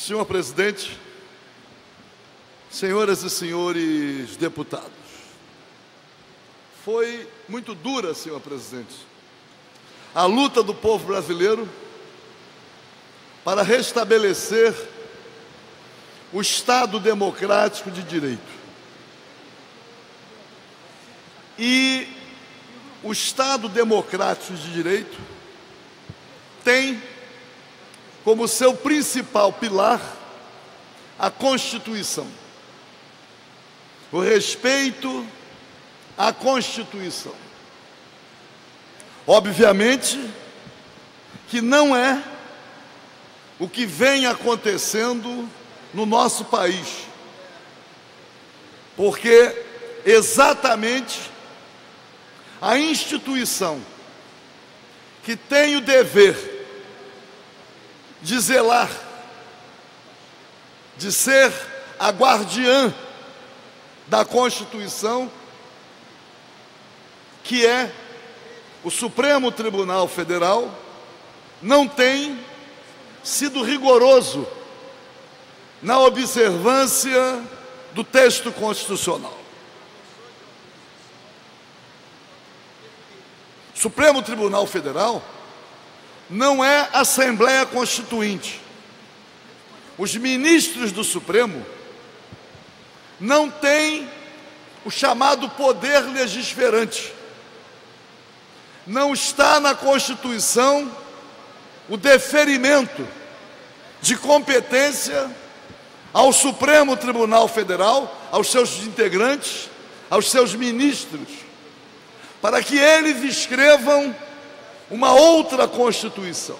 Senhor presidente, senhoras e senhores deputados, foi muito dura, senhor presidente, a luta do povo brasileiro para restabelecer o Estado democrático de direito. E o Estado democrático de direito tem como seu principal pilar a Constituição, o respeito à Constituição. Obviamente que não é o que vem acontecendo no nosso país, porque exatamente a instituição que tem o dever de zelar, de ser a guardiã da Constituição, que é o Supremo Tribunal Federal, não tem sido rigoroso na observância do texto constitucional. O Supremo Tribunal Federal não é Assembleia Constituinte. Os ministros do Supremo não têm o chamado poder legislativo. Não está na Constituição o deferimento de competência ao Supremo Tribunal Federal, aos seus integrantes, aos seus ministros, para que eles escrevam uma outra Constituição.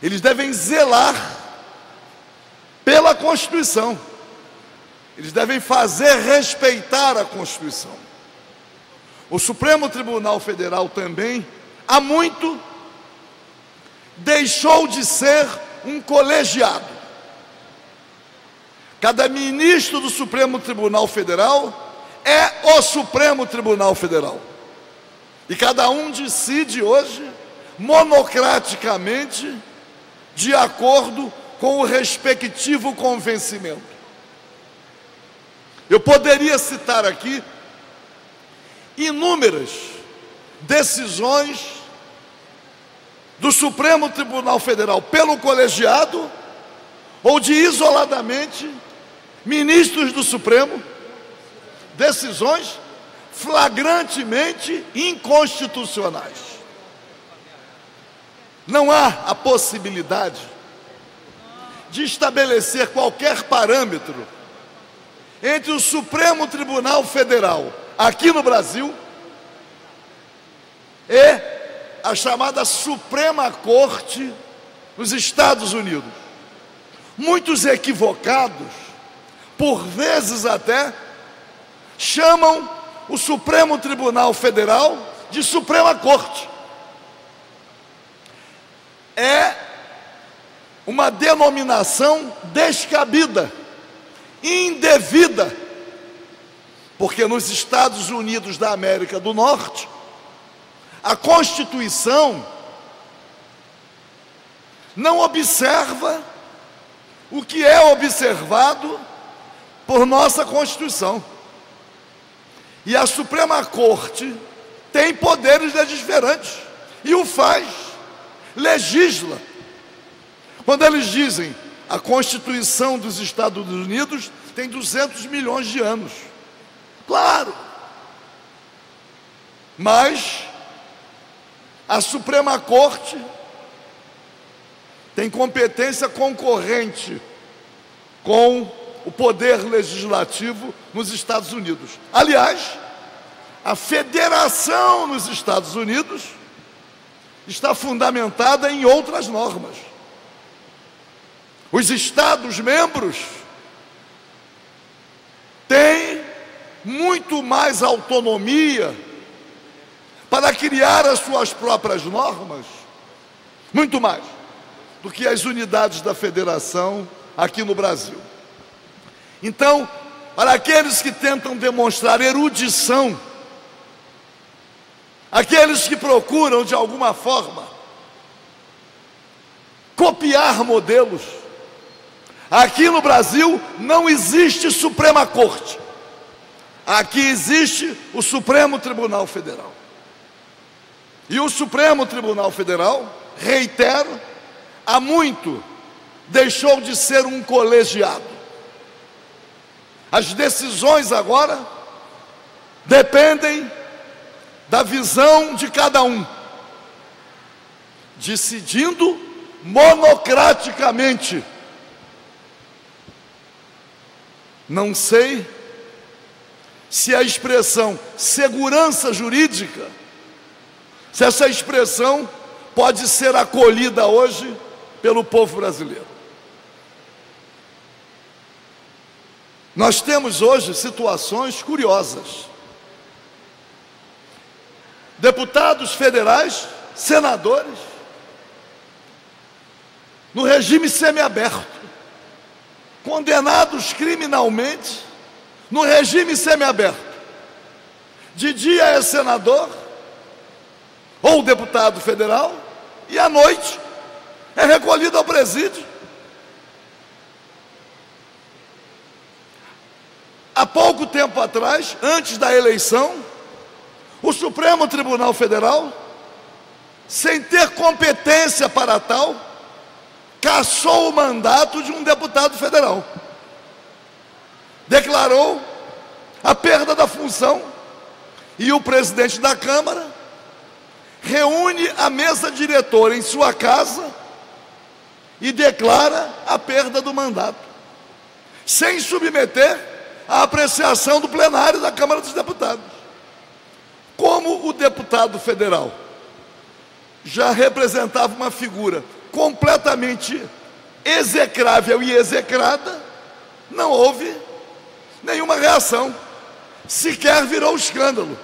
Eles devem zelar pela Constituição. Eles devem fazer respeitar a Constituição. O Supremo Tribunal Federal também, há muito, deixou de ser um colegiado. Cada ministro do Supremo Tribunal Federal é o Supremo Tribunal Federal. E cada um decide hoje, monocraticamente, de acordo com o respectivo convencimento. Eu poderia citar aqui inúmeras decisões do Supremo Tribunal Federal pelo colegiado ou de isoladamente ministros do Supremo, decisões flagrantemente inconstitucionais. Não há a possibilidade de estabelecer qualquer parâmetro entre o Supremo Tribunal Federal aqui no Brasil e a chamada Suprema Corte nos Estados Unidos. Muitos equivocados, por vezes até, chamam o Supremo Tribunal Federal de Suprema Corte. É uma denominação descabida, indevida, porque nos Estados Unidos da América do Norte, a Constituição não observa o que é observado por nossa Constituição. E a Suprema Corte tem poderes legisladores e o faz, legisla. Quando eles dizem a Constituição dos Estados Unidos tem 200 milhões de anos, claro, mas a Suprema Corte tem competência concorrente com o poder legislativo nos Estados Unidos. Aliás, a federação nos Estados Unidos está fundamentada em outras normas. Os Estados-membros têm muito mais autonomia para criar as suas próprias normas, muito mais, do que as unidades da federação aqui no Brasil. Então, para aqueles que tentam demonstrar erudição, aqueles que procuram de alguma forma copiar modelos. Aqui no Brasil não existe Suprema Corte. Aqui existe o Supremo Tribunal Federal. E o Supremo Tribunal Federal, reitero, há muito deixou de ser um colegiado. As decisões agora dependem da visão de cada um, decidindo monocraticamente. Não sei se a expressão segurança jurídica, se essa expressão pode ser acolhida hoje pelo povo brasileiro. Nós temos hoje situações curiosas. Deputados federais, senadores, no regime semiaberto, condenados criminalmente no regime semiaberto. De dia é senador ou deputado federal e à noite é recolhido ao presídio. Há pouco tempo atrás, antes da eleição, o Supremo Tribunal Federal, sem ter competência para tal, cassou o mandato de um deputado federal. Declarou a perda da função. E o presidente da Câmara reúne a mesa diretora em sua casa e declara a perda do mandato, sem submeter à apreciação do plenário da Câmara dos Deputados. Como o deputado federal já representava uma figura completamente execrável e execrada, não houve nenhuma reação, sequer virou escândalo.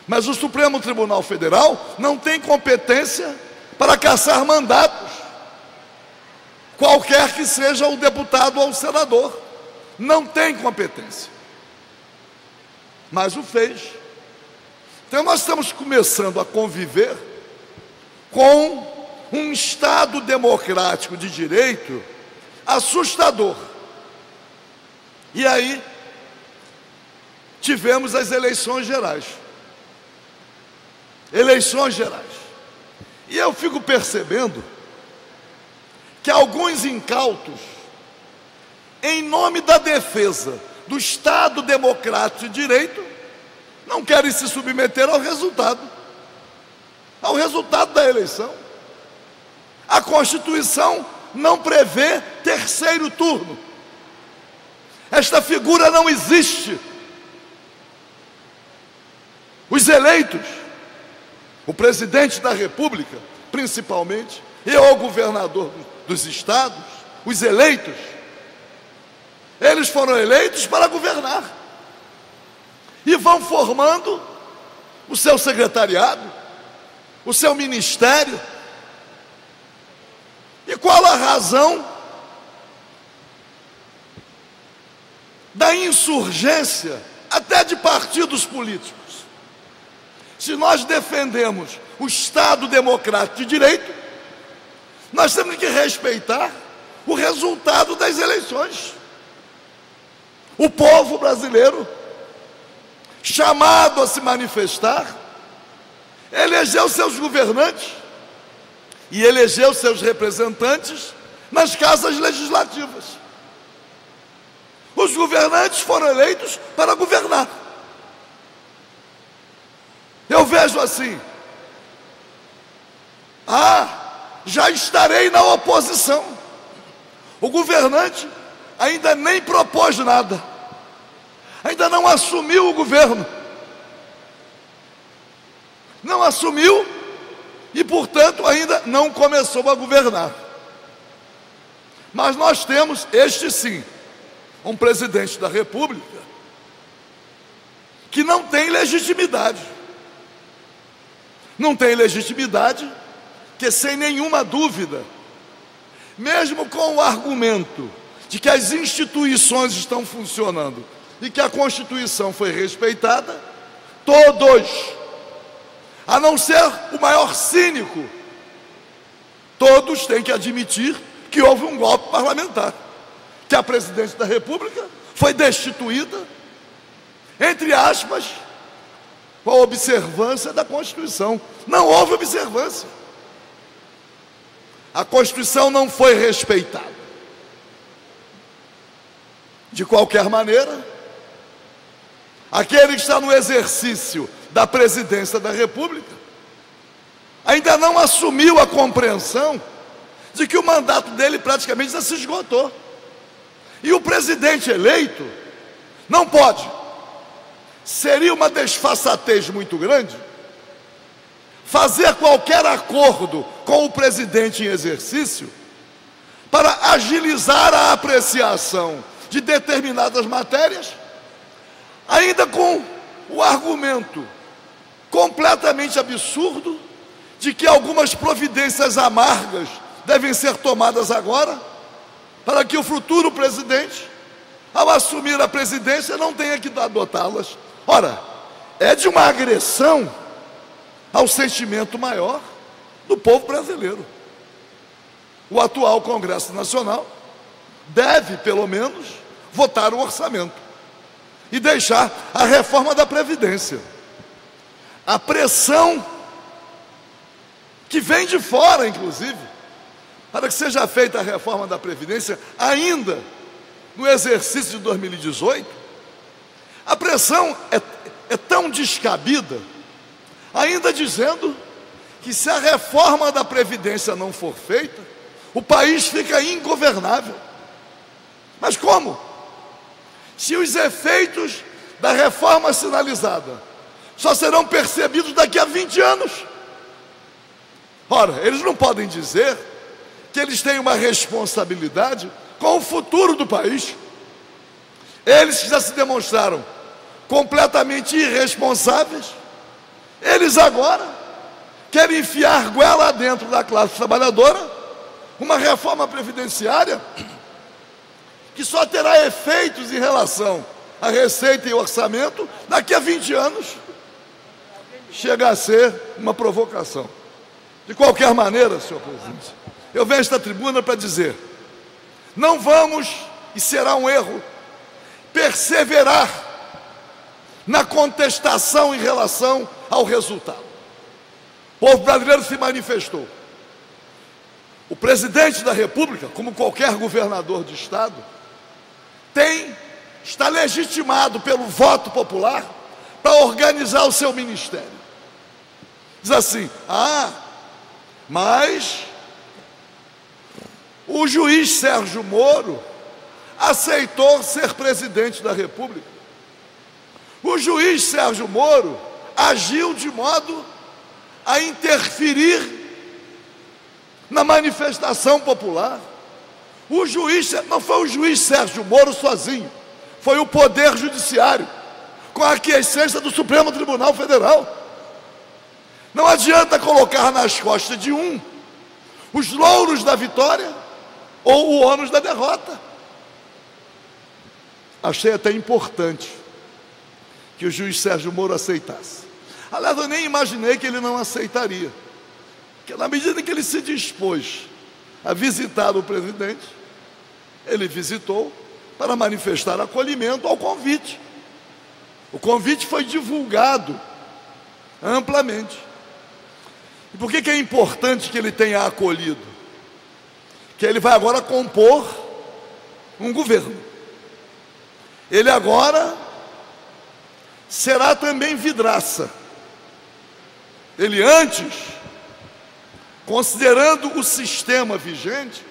Mas o Supremo Tribunal Federal não tem competência para cassar mandatos, qualquer que seja o deputado ou o senador, não tem competência, mas o fez. Então nós estamos começando a conviver com um Estado democrático de direito assustador. E aí tivemos as eleições gerais. Eleições gerais. E eu fico percebendo que alguns incautos, em nome da defesa do Estado democrático de direito, não querem se submeter ao resultado da eleição. A Constituição não prevê terceiro turno. Esta figura não existe. Os eleitos, o presidente da República, principalmente, e o governador dos estados, os eleitos, eles foram eleitos para governar. E vão formando o seu secretariado, o seu ministério. E qual a razão da insurgência até de partidos políticos? Se nós defendemos o Estado democrático de direito, nós temos que respeitar o resultado das eleições. O povo brasileiro, chamado a se manifestar, elegeu seus governantes e elegeu seus representantes nas casas legislativas. Os governantes foram eleitos para governar. Eu vejo assim: já estarei na oposição. O governante ainda nem propôs nada, ainda não assumiu o governo, não assumiu e, portanto, ainda não começou a governar. Mas nós temos, este sim, um presidente da República que não tem legitimidade. Não tem legitimidade, que sem nenhuma dúvida, mesmo com o argumento de que as instituições estão funcionando e que a Constituição foi respeitada, todos, a não ser o maior cínico, todos têm que admitir que houve um golpe parlamentar, que a presidente da República foi destituída, entre aspas, com a observância da Constituição. Não houve observância. A Constituição não foi respeitada. De qualquer maneira, aquele que está no exercício da presidência da República ainda não assumiu a compreensão de que o mandato dele praticamente já se esgotou. E o presidente eleito não pode. Seria uma desfaçatez muito grande fazer qualquer acordo com o presidente em exercício para agilizar a apreciação de determinadas matérias, ainda com o argumento completamente absurdo de que algumas providências amargas devem ser tomadas agora, para que o futuro presidente, ao assumir a presidência, não tenha que adotá-las. Ora, é de uma agressão ao sentimento maior do povo brasileiro. O atual Congresso Nacional deve, pelo menos, votar o orçamento e deixar a reforma da Previdência. A pressão que vem de fora, inclusive, para que seja feita a reforma da Previdência, ainda no exercício de 2018, a pressão é tão descabida, ainda dizendo que se a reforma da Previdência não for feita, o país fica ingovernável. Mas como? Se os efeitos da reforma sinalizada só serão percebidos daqui a 20 anos. Ora, eles não podem dizer que eles têm uma responsabilidade com o futuro do país. Eles que já se demonstraram completamente irresponsáveis, eles agora querem enfiar goela dentro da classe trabalhadora uma reforma previdenciária que só terá efeitos em relação à receita e orçamento daqui a 20 anos. Chega a ser uma provocação. De qualquer maneira, senhor presidente, eu venho a esta tribuna para dizer: não vamos, e será um erro, perseverar na contestação em relação ao resultado. O povo brasileiro se manifestou. O presidente da República, como qualquer governador de estado, está legitimado pelo voto popular para organizar o seu ministério. Diz assim: mas o juiz Sérgio Moro aceitou ser presidente da República. O juiz Sérgio Moro agiu de modo a interferir na manifestação popular. Não foi o juiz Sérgio Moro sozinho, foi o Poder Judiciário, com a aquiescência do Supremo Tribunal Federal. Não adianta colocar nas costas de um os louros da vitória ou o ônus da derrota. Achei até importante que o juiz Sérgio Moro aceitasse. Aliás, eu nem imaginei que ele não aceitaria, porque na medida em que ele se dispôs a visitar o presidente, ele visitou para manifestar acolhimento ao convite. O convite foi divulgado amplamente. E por que é importante que ele tenha acolhido? Que ele vai agora compor um governo. Ele agora será também vidraça. Ele antes, considerando o sistema vigente,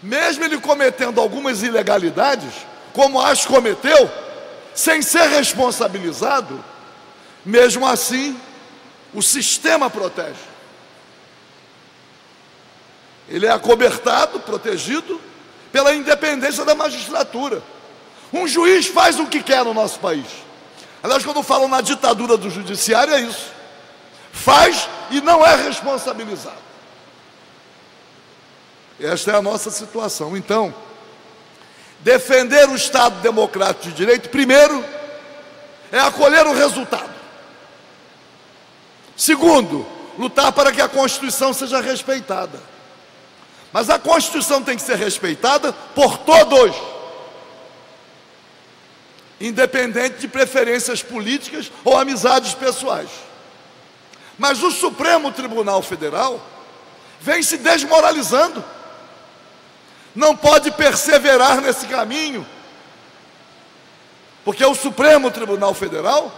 mesmo ele cometendo algumas ilegalidades, como as cometeu, sem ser responsabilizado, mesmo assim, o sistema protege. Ele é acobertado, protegido, pela independência da magistratura. Um juiz faz o que quer no nosso país. Aliás, quando falam na ditadura do judiciário, é isso. Faz e não é responsabilizado. Esta é a nossa situação. Então, defender o Estado Democrático de Direito, primeiro, é acolher o resultado. Segundo, lutar para que a Constituição seja respeitada. Mas a Constituição tem que ser respeitada por todos, independente de preferências políticas ou amizades pessoais. Mas o Supremo Tribunal Federal vem se desmoralizando. Não pode perseverar nesse caminho, porque o Supremo Tribunal Federal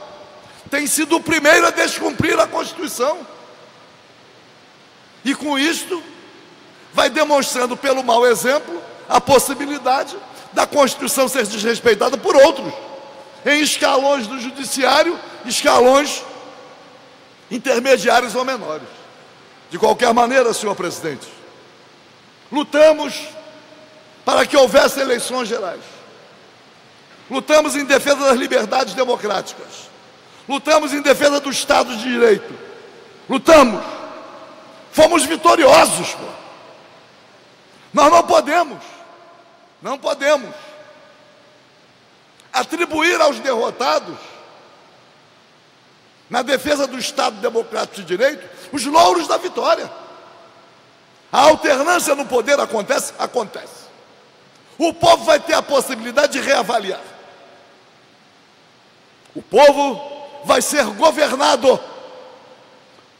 tem sido o primeiro a descumprir a Constituição. E com isto, vai demonstrando pelo mau exemplo a possibilidade da Constituição ser desrespeitada por outros, em escalões do judiciário, escalões intermediários ou menores. De qualquer maneira, senhor presidente, lutamos para que houvesse eleições gerais. Lutamos em defesa das liberdades democráticas. Lutamos em defesa do Estado de Direito. Lutamos. Fomos vitoriosos, pô. Nós não podemos atribuir aos derrotados, na defesa do Estado Democrático de Direito, os louros da vitória. A alternância no poder acontece? Acontece. O povo vai ter a possibilidade de reavaliar. O povo vai ser governado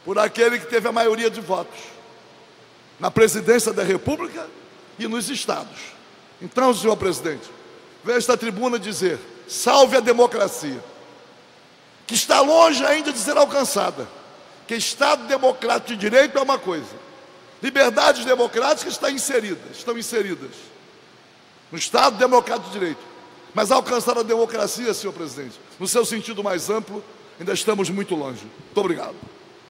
por aquele que teve a maioria de votos na presidência da República e nos estados. Então, senhor presidente, veio esta tribuna dizer: salve a democracia, que está longe ainda de ser alcançada. Que Estado Democrático de Direito é uma coisa, liberdades democráticas estão inseridas no Estado Democrático de Direito. Mas alcançar a democracia, senhor presidente, no seu sentido mais amplo, ainda estamos muito longe. Muito obrigado.